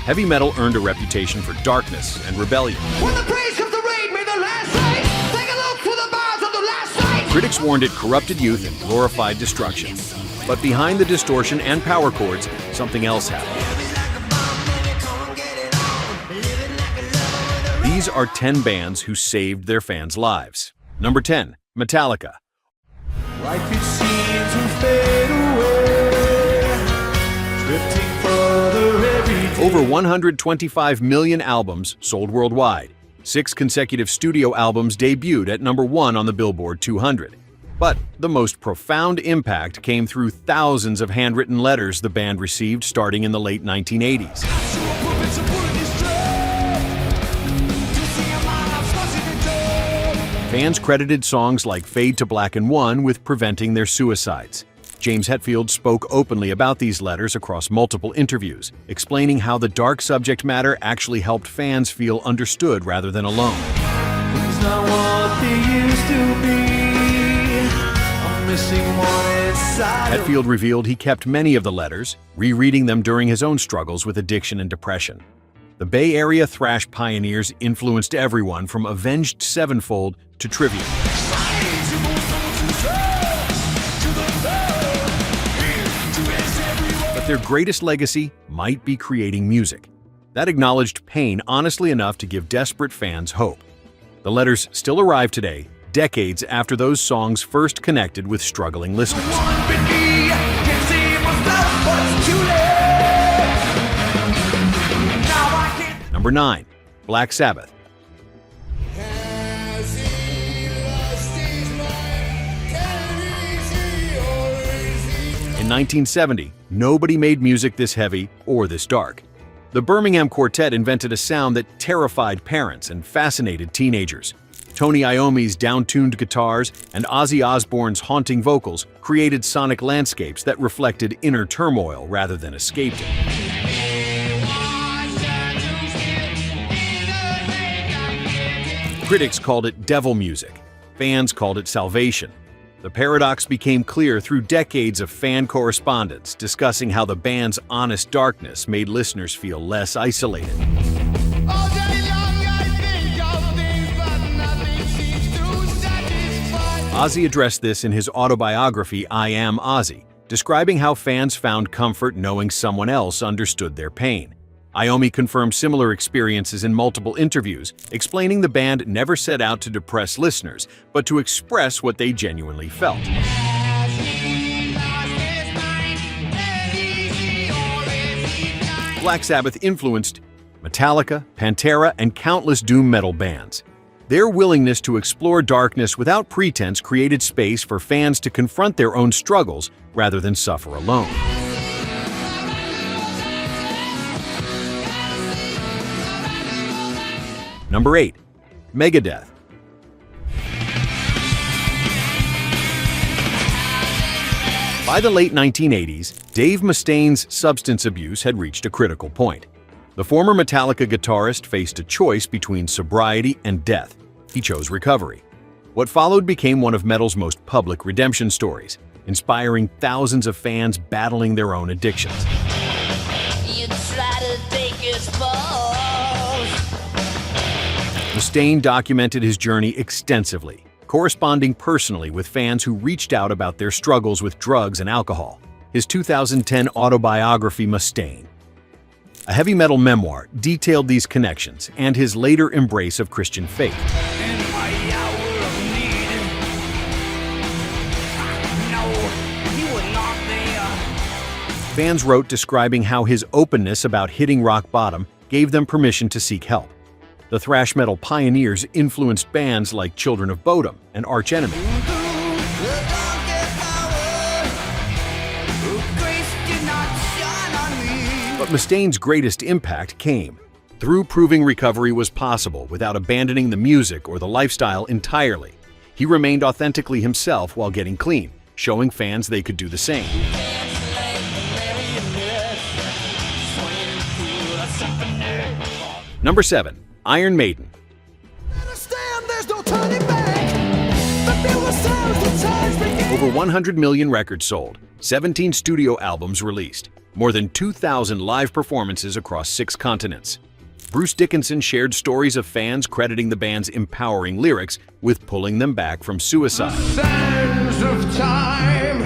Heavy metal earned a reputation for darkness and rebellion. When the praise comes to raid, may the last night take a look through the bars of the last night. Critics warned it corrupted youth and glorified destruction. But behind the distortion and power chords, something else happened. These are 10 bands who saved their fans' lives. Number 10, Metallica. Life it seems to fade away, drifting further every day. Over 125 million albums sold worldwide. 6 consecutive studio albums debuted at number 1 on the Billboard 200. But the most profound impact came through thousands of handwritten letters the band received starting in the late 1980s. Fans credited songs like Fade to Black and One with preventing their suicides. James Hetfield spoke openly about these letters across multiple interviews, explaining how the dark subject matter actually helped fans feel understood rather than alone. Things not what they used to be. I'm missing one inside. Hetfield revealed he kept many of the letters, rereading them during his own struggles with addiction and depression. The Bay Area thrash pioneers influenced everyone from Avenged Sevenfold to Trivium. But their greatest legacy might be creating music. That acknowledged pain honestly enough to give desperate fans hope. The letters still arrive today, decades after those songs first connected with struggling listeners. Number 9, Black Sabbath. In 1970, nobody made music this heavy or this dark. The Birmingham Quartet invented a sound that terrified parents and fascinated teenagers. Tony Iommi's down-tuned guitars and Ozzy Osbourne's haunting vocals created sonic landscapes that reflected inner turmoil rather than escaped it. Critics called it devil music. Fans called it salvation. The paradox became clear through decades of fan correspondence discussing how the band's honest darkness made listeners feel less isolated. Ozzy addressed this in his autobiography, I Am Ozzy, describing how fans found comfort knowing someone else understood their pain. Iommi confirmed similar experiences in multiple interviews, explaining the band never set out to depress listeners, but to express what they genuinely felt. Black Sabbath influenced Metallica, Pantera, and countless doom metal bands. Their willingness to explore darkness without pretense created space for fans to confront their own struggles rather than suffer alone. Number 8, Magadeth. By the late 1980s, Dave Mustaine's substance abuse had reached a critical point. The former Metallica guitarist faced a choice between sobriety and death. He chose recovery. What followed became one of metal's most public redemption stories, inspiring thousands of fans battling their own addictions. Mustaine documented his journey extensively, corresponding personally with fans who reached out about their struggles with drugs and alcohol. His 2010 autobiography, Mustaine, a heavy metal memoir, detailed these connections and his later embrace of Christian faith. Fans wrote describing how his openness about hitting rock bottom gave them permission to seek help. The thrash metal pioneers influenced bands like Children of Bodom and Arch Enemy. But Mustaine's greatest impact came through proving recovery was possible without abandoning the music or the lifestyle entirely. He remained authentically himself while getting clean, showing fans they could do the same. Number 7, Iron Maiden. Over 100 million records sold, 17 studio albums released. more than 2,000 live performances across 6 continents. Bruce Dickinson shared stories of fans crediting the band's empowering lyrics with pulling them back from suicide. Sands of time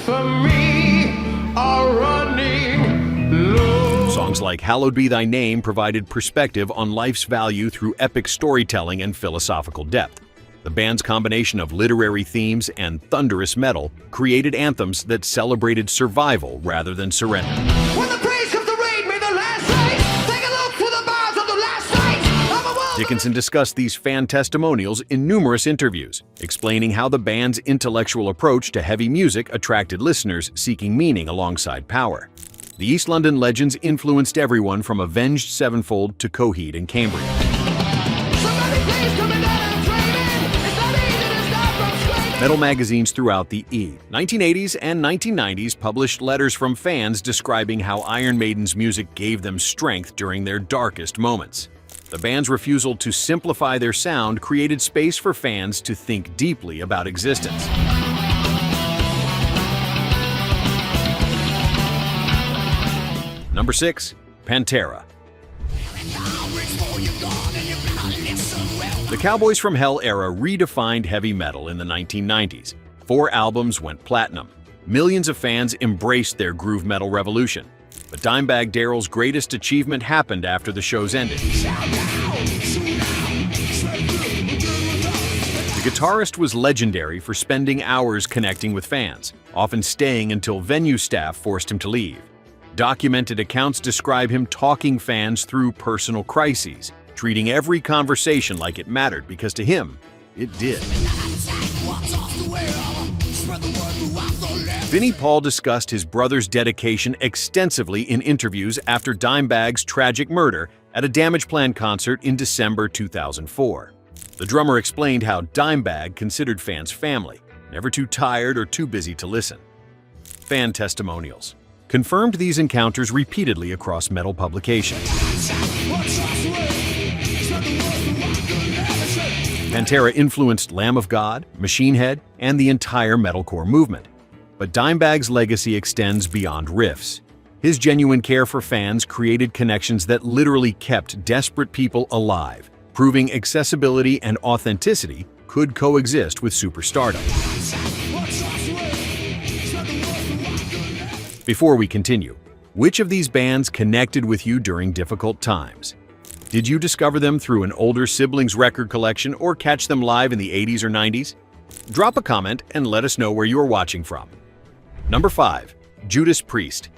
for me are running low. Songs like Hallowed Be Thy Name provided perspective on life's value through epic storytelling and philosophical depth. The band's combination of literary themes and thunderous metal created anthems that celebrated survival rather than surrender. When the praise comes to rain, may the last light take a look to the bars of the last night of a world. Dickinson discussed these fan testimonials in numerous interviews, explaining how the band's intellectual approach to heavy music attracted listeners seeking meaning alongside power. The East London legends influenced everyone from Avenged Sevenfold to Coheed and Cambria. Somebody please come in and trade in. It's not easy to stop from screaming. Metal magazines throughout the 1980s and 1990s published letters from fans describing how Iron Maiden's music gave them strength during their darkest moments. The band's refusal to simplify their sound created space for fans to think deeply about existence. Number 6. Pantera. The Cowboys from Hell era redefined heavy metal in the 1990s. 4 albums went platinum. Millions of fans embraced their groove metal revolution. But Dimebag Darrell's greatest achievement happened after the shows ended. The guitarist was legendary for spending hours connecting with fans, often staying until venue staff forced him to leave. Documented accounts describe him talking fans through personal crises, treating every conversation like it mattered because to him, it did. Vinnie Paul discussed his brother's dedication extensively in interviews after Dimebag's tragic murder at a Damageplan concert in December 2004. The drummer explained how Dimebag considered fans family, never too tired or too busy to listen. Fan testimonials confirmed these encounters repeatedly across metal publications. Pantera influenced Lamb of God, Machine Head, and the entire metalcore movement. But Dimebag's legacy extends beyond riffs. His genuine care for fans created connections that literally kept desperate people alive, proving accessibility and authenticity could coexist with superstardom. Before we continue, which of these bands connected with you during difficult times? Did you discover them through an older sibling's record collection or catch them live in the 80s or 90s? Drop a comment and let us know where you are watching from. Number 5. Judas Priest.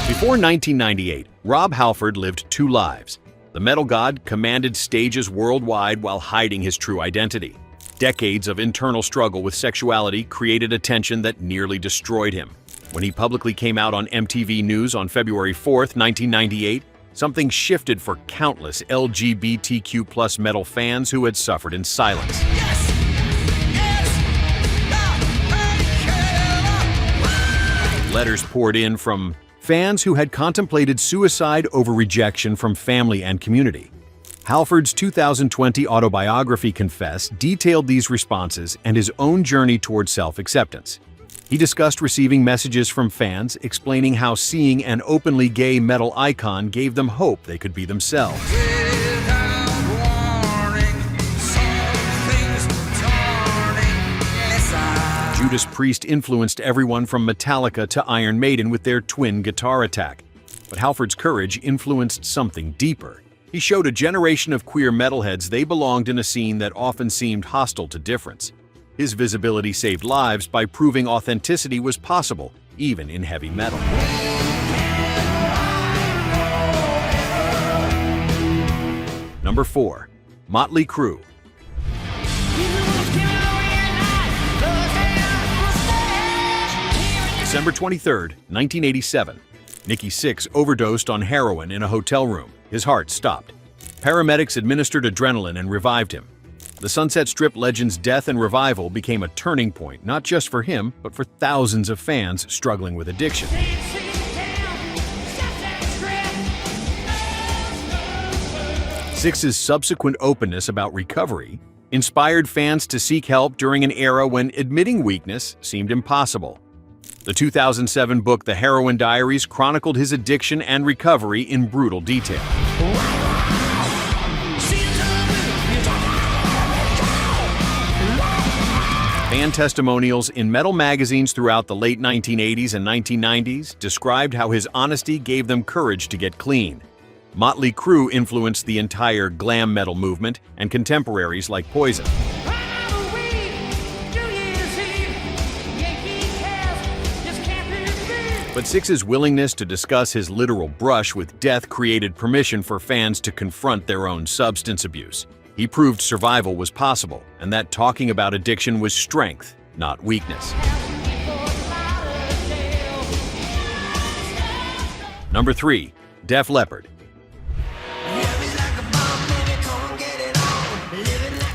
Before 1998, Rob Halford lived 2 lives. The metal god commanded stages worldwide while hiding his true identity. Decades of internal struggle with sexuality created a tension that nearly destroyed him. When he publicly came out on MTV News on February 4, 1998, something shifted for countless LGBTQ+ metal fans who had suffered in silence. Letters poured in from fans who had contemplated suicide over rejection from family and community. Halford's 2020 autobiography, Confess, detailed these responses and his own journey toward self-acceptance. He discussed receiving messages from fans explaining how seeing an openly gay metal icon gave them hope they could be themselves. Judas Priest influenced everyone from Metallica to Iron Maiden with their twin guitar attack. But Halford's courage influenced something deeper. He showed a generation of queer metalheads they belonged in a scene that often seemed hostile to difference. His visibility saved lives by proving authenticity was possible, even in heavy metal. Number 4. Motley Crue. December 23, 1987. Nikki Sixx overdosed on heroin in a hotel room. His heart stopped. Paramedics administered adrenaline and revived him. The Sunset Strip legend's death and revival became a turning point, not just for him, but for thousands of fans struggling with addiction. Sixx's subsequent openness about recovery inspired fans to seek help during an era when admitting weakness seemed impossible. The 2007 book The Heroin Diaries chronicled his addiction and recovery in brutal detail. Fan testimonials in metal magazines throughout the late 1980s and 1990s described how his honesty gave them courage to get clean. Motley Crue influenced the entire glam metal movement, and contemporaries like Poison. But Six's willingness to discuss his literal brush with death created permission for fans to confront their own substance abuse. He proved survival was possible, and that talking about addiction was strength, not weakness. Number 3. Def Leppard.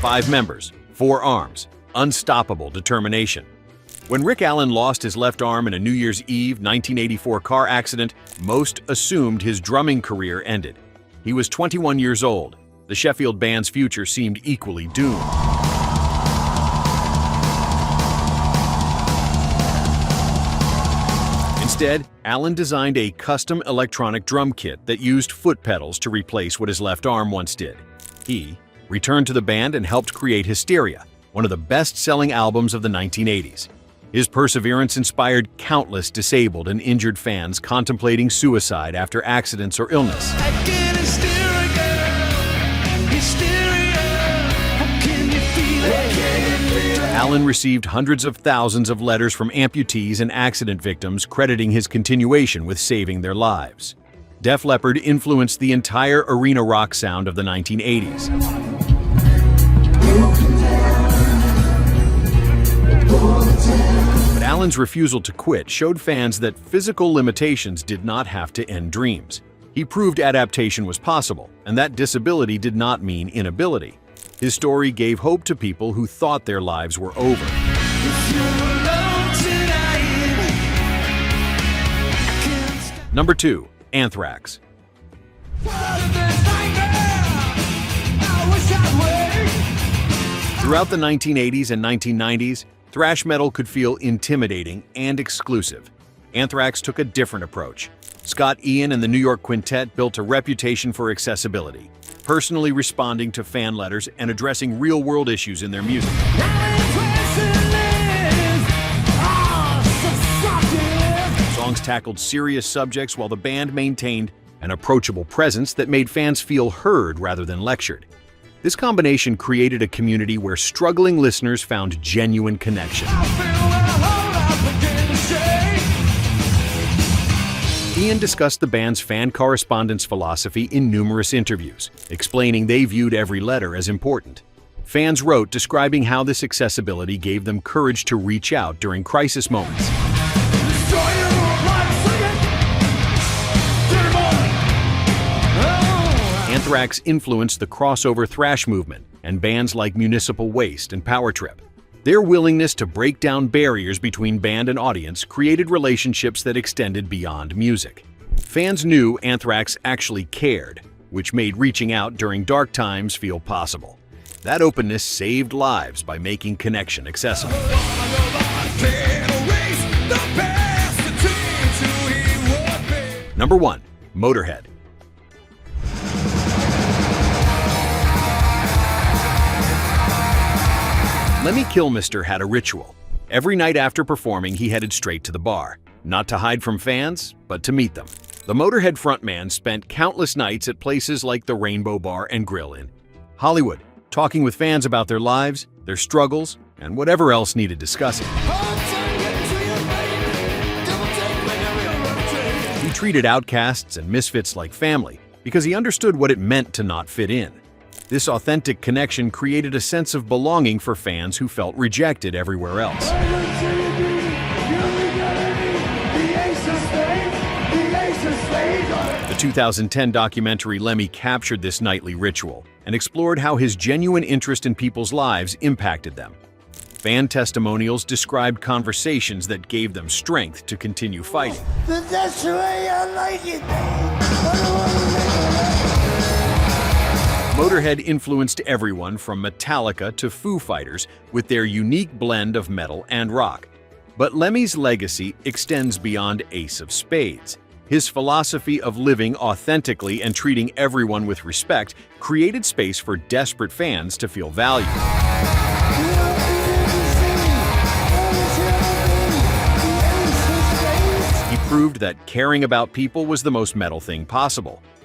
5 members, 4 arms, unstoppable determination. When Rick Allen lost his left arm in a New Year's Eve 1984 car accident, most assumed his drumming career ended. He was 21 years old. The Sheffield band's future seemed equally doomed. Instead, Allen designed a custom electronic drum kit that used foot pedals to replace what his left arm once did. He returned to the band and helped create Hysteria, one of the best-selling albums of the 1980s. His perseverance inspired countless disabled and injured fans contemplating suicide after accidents or illness. Allen received hundreds of thousands of letters from amputees and accident victims crediting his continuation with saving their lives. Def Leppard influenced the entire arena rock sound of the 1980s. But Allen's refusal to quit showed fans that physical limitations did not have to end dreams. He proved adaptation was possible, and that disability did not mean inability. His story gave hope to people who thought their lives were over. Number 2. Anthrax. Throughout the 1980s and 1990s, thrash metal could feel intimidating and exclusive. Anthrax took a different approach. Scott Ian and the New York Quintet built a reputation for accessibility, personally responding to fan letters and addressing real-world issues in their music. Songs tackled serious subjects while the band maintained an approachable presence that made fans feel heard rather than lectured. This combination created a community where struggling listeners found genuine connection. Ian discussed the band's fan correspondence philosophy in numerous interviews, explaining they viewed every letter as important. Fans wrote describing how this accessibility gave them courage to reach out during crisis moments. Anthrax influenced the crossover thrash movement and bands like Municipal Waste and Power Trip. Their willingness to break down barriers between band and audience created relationships that extended beyond music. Fans knew Anthrax actually cared, which made reaching out during dark times feel possible. That openness saved lives by making connection accessible. Number 1. Motorhead. Lemmy Kilmister had a ritual. Every night after performing, he headed straight to the bar, not to hide from fans, but to meet them. The Motorhead frontman spent countless nights at places like the Rainbow Bar and Grill in Hollywood, talking with fans about their lives, their struggles, and whatever else needed discussing. He treated outcasts and misfits like family because he understood what it meant to not fit in. This authentic connection created a sense of belonging for fans who felt rejected everywhere else. The 2010 documentary Lemmy captured this nightly ritual and explored how his genuine interest in people's lives impacted them. Fan testimonials described conversations that gave them strength to continue fighting. That's the way I like it. Motorhead influenced everyone from Metallica to Foo Fighters with their unique blend of metal and rock. But Lemmy's legacy extends beyond Ace of Spades. His philosophy of living authentically and treating everyone with respect created space for desperate fans to feel valued. He proved that caring about people was the most metal thing possible.